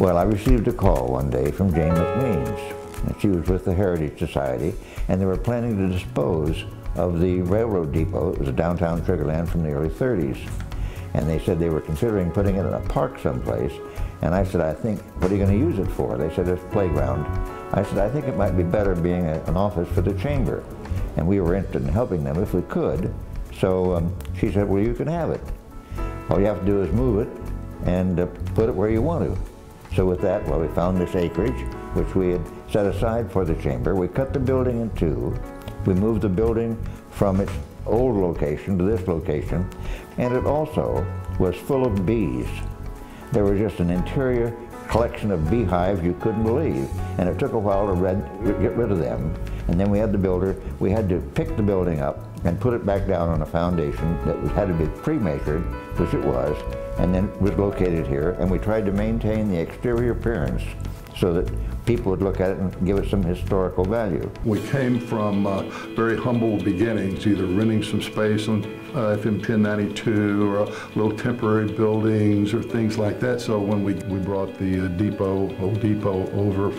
Well, I received a call one day from Jane McMeans. And she was with the Heritage Society, and they were planning to dispose of the railroad depot. It was a downtown Sugar Land from the early 30s. And they said they were considering putting it in a park someplace. And I said, what are you going to use it for? They said, it's a playground. I said, I think it might be better being an office for the chamber. And we were interested in helping them if we could. So she said, well, you can have it. All you have to do is move it and put it where you want to. So with that, well, we found this acreage, which we had set aside for the chamber. We cut the building in two. We moved the building from its old location to this location, and it also was full of bees. There was just an interior collection of beehives you couldn't believe, and it took a while to get rid of them. And then we had the builder, we had to pick the building up and put it back down on a foundation that had to be pre-measured, which it was, and then it was located here, and we tried to maintain the exterior appearance so that people would look at it and give it some historical value. We came from very humble beginnings, either renting some space on FM 1092 or little temporary buildings or things like that. So when we brought the old depot over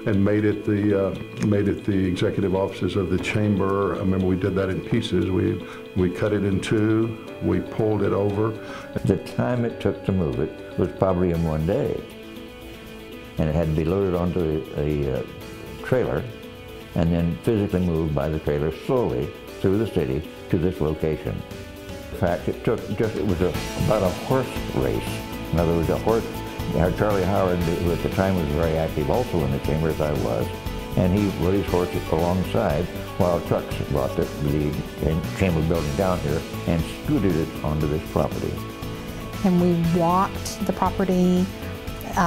and made it the executive offices of the chamber. I remember we did that in pieces. We cut it in two, we pulled it over. The time it took to move it was probably in one day. And it had to be loaded onto a trailer and then physically moved by the trailer slowly through the city to this location. In fact, it was about a horse race. In other words, Charlie Howard, who at the time was very active also in the chamber as I was, and he rode his horse alongside while trucks brought the chamber building down here and scooted it onto this property. And we walked the property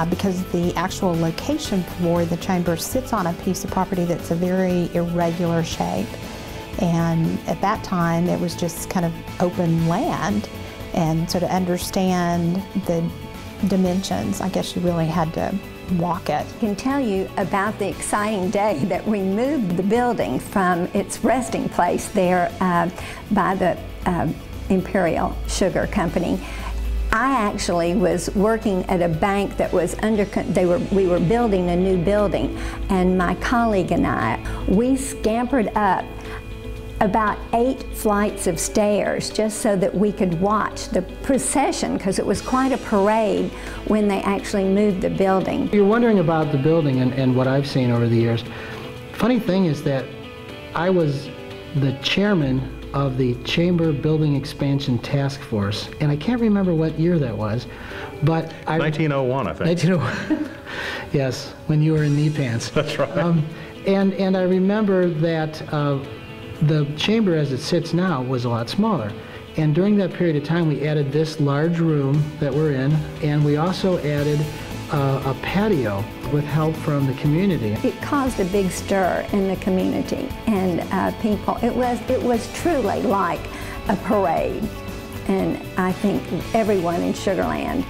because the actual location for the chamber sits on a piece of property that's a very irregular shape. And at that time, it was just kind of open land. And so to understand the dimensions, I guess you really had to walk it. I can tell you about the exciting day that we moved the building from its resting place there by the Imperial Sugar Company. I actually was working at a bank that was we were building a new building, and my colleague and I, we scampered up about 8 flights of stairs just so that we could watch the procession, because it was quite a parade when they actually moved the building. You're wondering about the building and what I've seen over the years. Funny thing is that I was the chairman of the Chamber Building Expansion Task Force, and I can't remember what year that was, but 1901, I think. 1901, yes, when you were in knee pants. That's right. And I remember that the chamber as it sits now was a lot smaller, and during that period of time we added this large room that we're in, and we also added a patio with help from the community. It caused a big stir in the community, and people, it was truly like a parade. And I think everyone in Sugar Land,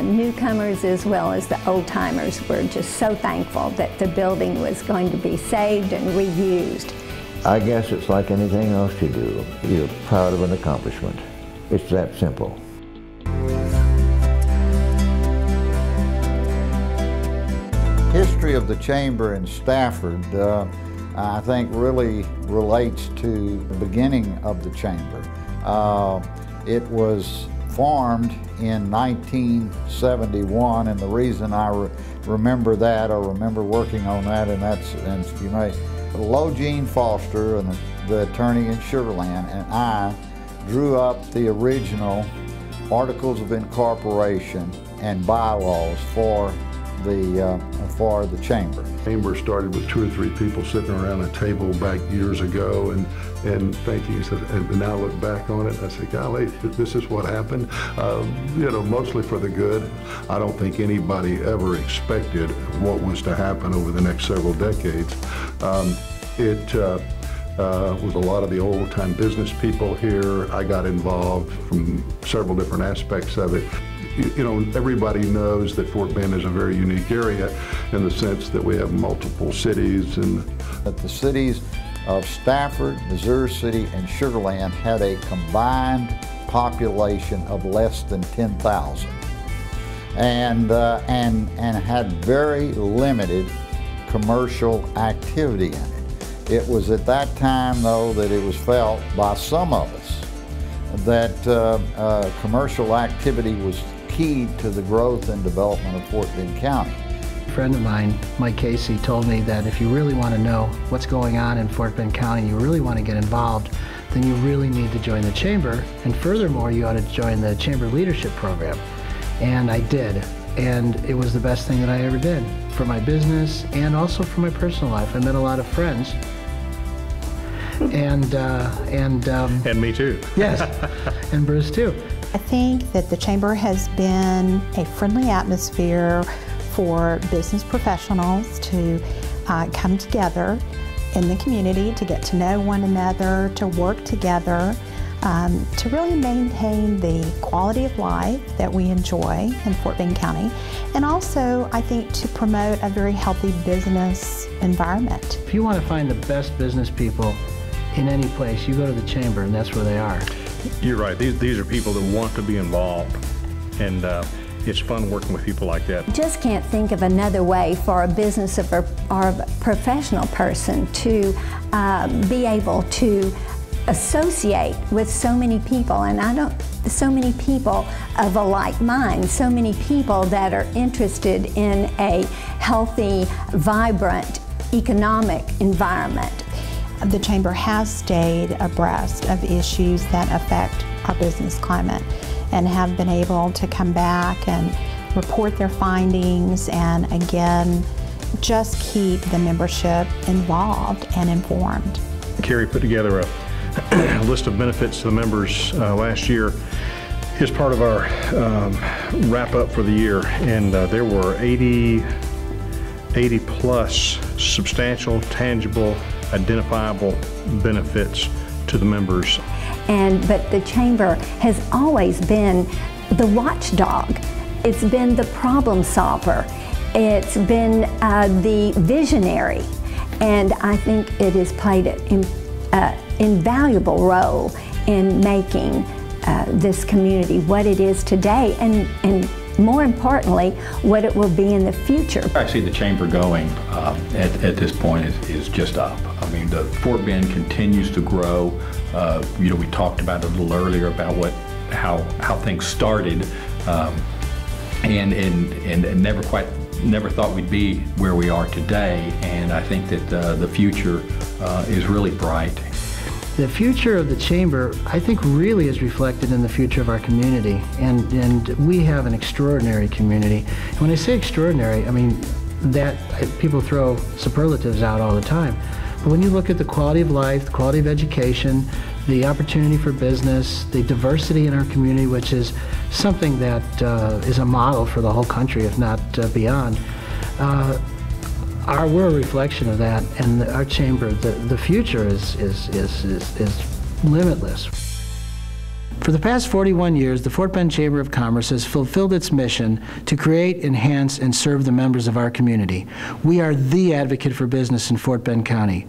newcomers as well as the old-timers, were just so thankful that the building was going to be saved and reused. I guess it's like anything else you do. You're proud of an accomplishment. It's that simple. History of the chamber in Stafford, I think, really relates to the beginning of the chamber. It was formed in 1971, and the reason I remember that, I remember working on that, and you may, Gene Foster, and the attorney in Sugar Land, and I drew up the original Articles of Incorporation and bylaws for the chamber. The chamber started with 2 or 3 people sitting around a table back years ago and thinking, and now look back on it, I said, golly, this is what happened. You know, mostly for the good. I don't think anybody ever expected what was to happen over the next several decades. It was a lot of the old-time business people here. I got involved from several different aspects of it. You know, everybody knows that Fort Bend is a very unique area in the sense that we have multiple cities. And that the cities of Stafford, Missouri City, and Sugar Land had a combined population of less than 10,000. and had very limited commercial activity in it. It was at that time, though, that it was felt by some of us that commercial activity was key to the growth and development of Fort Bend County. A friend of mine, Mike Casey, told me that if you really want to know what's going on in Fort Bend County, you really want to get involved, then you really need to join the Chamber, and furthermore, you ought to join the Chamber Leadership Program. And I did, and it was the best thing that I ever did for my business and also for my personal life. I met a lot of friends. And me too. Yes, and Bruce too. I think that the Chamber has been a friendly atmosphere for business professionals to come together in the community, to get to know one another, to work together, to really maintain the quality of life that we enjoy in Fort Bend County, and also, I think, to promote a very healthy business environment. If you want to find the best business people in any place, you go to the Chamber, and that's where they are. You're right. These are people that want to be involved, and it's fun working with people like that. Just can't think of another way for a business or a professional person to be able to associate with so many people, and so many people of a like mind, so many people that are interested in a healthy, vibrant, economic environment. The Chamber has stayed abreast of issues that affect our business climate and have been able to come back and report their findings and, again, just keep the membership involved and informed. Kerry put together a list of benefits to the members last year as part of our wrap-up for the year, and there were 80 plus substantial, tangible, identifiable benefits to the members. But the Chamber has always been the watchdog. It's been the problem solver. It's been the visionary. And I think it has played an invaluable role in making this community what it is today, and more importantly, what it will be in the future. I see the Chamber going at this point is just up. I mean, the Fort Bend continues to grow. You know, we talked about it a little earlier about how things started, and never thought we'd be where we are today. And I think that the future is really bright. The future of the Chamber, I think, really is reflected in the future of our community, and we have an extraordinary community. And when I say extraordinary, I mean that people throw superlatives out all the time. But when you look at the quality of life, the quality of education, the opportunity for business, the diversity in our community, which is something that is a model for the whole country, if not beyond, we're a reflection of that, and our Chamber, the future is limitless. For the past 41 years, the Fort Bend Chamber of Commerce has fulfilled its mission to create, enhance, and serve the members of our community. We are the advocate for business in Fort Bend County.